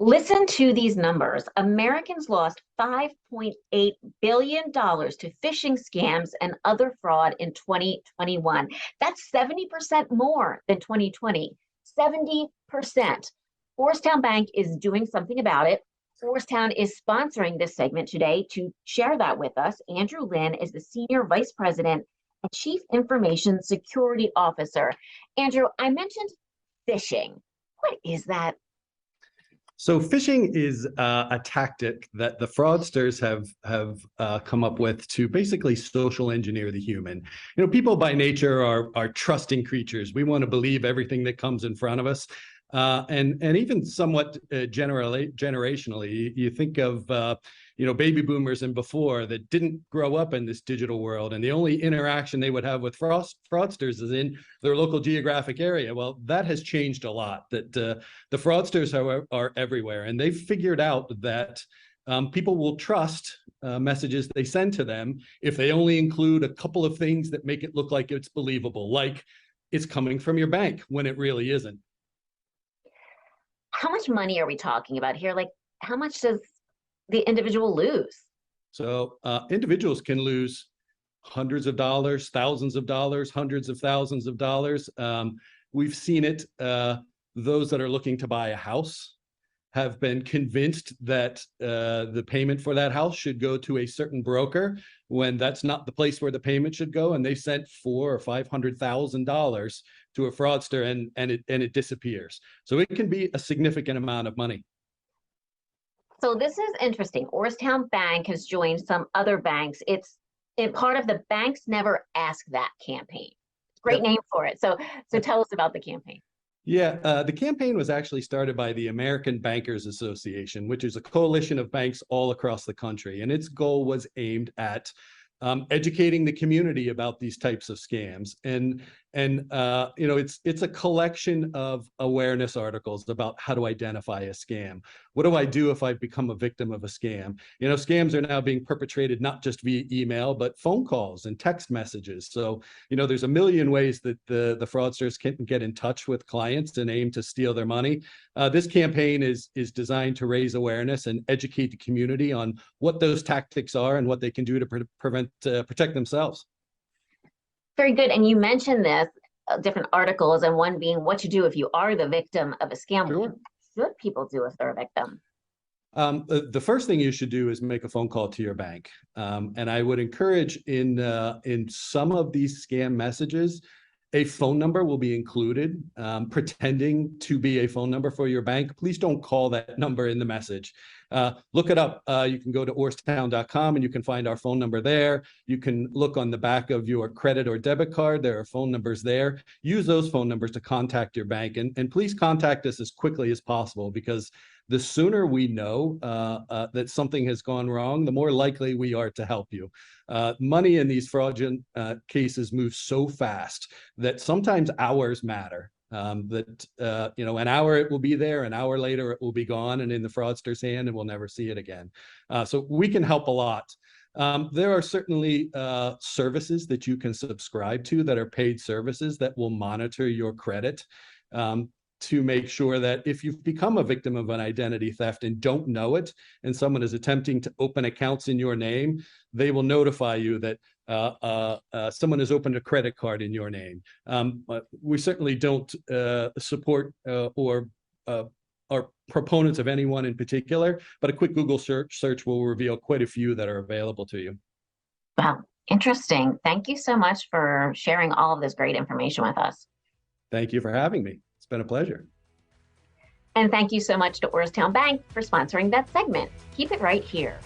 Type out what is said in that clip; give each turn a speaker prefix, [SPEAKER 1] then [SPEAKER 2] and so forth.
[SPEAKER 1] Listen to these numbers. Americans lost $5.8 billion to phishing scams and other fraud in 2021. That's 70% more than 2020. 70%. Forcetown Bank is doing something about it. Forcetown is sponsoring this segment today. To share that with us, Andrew Linn is the Senior Vice President and Chief Information Security Officer. Andrew, I mentioned phishing. What is that?
[SPEAKER 2] So phishing is a tactic that the fraudsters have come up with to basically social engineer the human. You know, people by nature are trusting creatures. We want to believe everything that comes in front of us. And even somewhat generationally, you think of baby boomers and before that didn't grow up in this digital world, and the only interaction they would have with fraudsters is in their local geographic area. Well, that has changed a lot. That the fraudsters are everywhere, and they've figured out that people will trust messages they send to them if they only include a couple of things that make it look like it's believable, like it's coming from your bank when it really isn't.
[SPEAKER 1] How much money are we talking about here? Like, how much does the individual lose?
[SPEAKER 2] So individuals can lose hundreds of dollars, thousands of dollars, hundreds of thousands of dollars. We've seen it. Those that are looking to buy a house have been convinced that the payment for that house should go to a certain broker when that's not the place where the payment should go, and they sent $400,000 or $500,000 to a fraudster, and it disappears. So it can be a significant amount of money.
[SPEAKER 1] So this is interesting. Orrstown Bank has joined some other banks. It's in part of the Banks Never Ask That campaign. Great name for it. So tell us about the campaign.
[SPEAKER 2] Yeah, the campaign was actually started by the American Bankers Association, which is a coalition of banks all across the country. And its goal was aimed at educating the community about these types of scams. And it's a collection of awareness articles about how to identify a scam. What do I do if I've become a victim of a scam? You know, scams are now being perpetrated not just via email, but phone calls and text messages. So, there's a million ways that the fraudsters can get in touch with clients and aim to steal their money. This campaign is designed to raise awareness and educate the community on what those tactics are and what they can do to protect themselves.
[SPEAKER 1] Very good. And you mentioned this, different articles, and one being what to do if you are the victim of a scam.
[SPEAKER 2] Sure.
[SPEAKER 1] What should people do if they're a victim?
[SPEAKER 2] The first thing you should do is make a phone call to your bank. And I would encourage in some of these scam messages, a phone number will be included, pretending to be a phone number for your bank. Please don't call that number in the message. Look it up. You can go to orrstown.com and you can find our phone number there. You can look on the back of your credit or debit card. There are phone numbers there. Use those phone numbers to contact your bank. And please contact us as quickly as possible, because the sooner we know that something has gone wrong, the more likely we are to help you. Money in these fraudulent cases moves so fast that sometimes hours matter. An hour it will be there, an hour later it will be gone and in the fraudster's hand, and we'll never see it again. So we can help a lot. There are certainly services that you can subscribe to that are paid services that will monitor your credit to make sure that if you've become a victim of an identity theft and don't know it, and someone is attempting to open accounts in your name, they will notify you that someone has opened a credit card in your name. We certainly don't support or are proponents of anyone in particular, but a quick Google search will reveal quite a few that are available to you.
[SPEAKER 1] Wow, interesting. Thank you so much for sharing all of this great information with us.
[SPEAKER 2] Thank you for having me. It's been a pleasure.
[SPEAKER 1] And thank you so much to Orrstown Bank for sponsoring that segment. Keep it right here.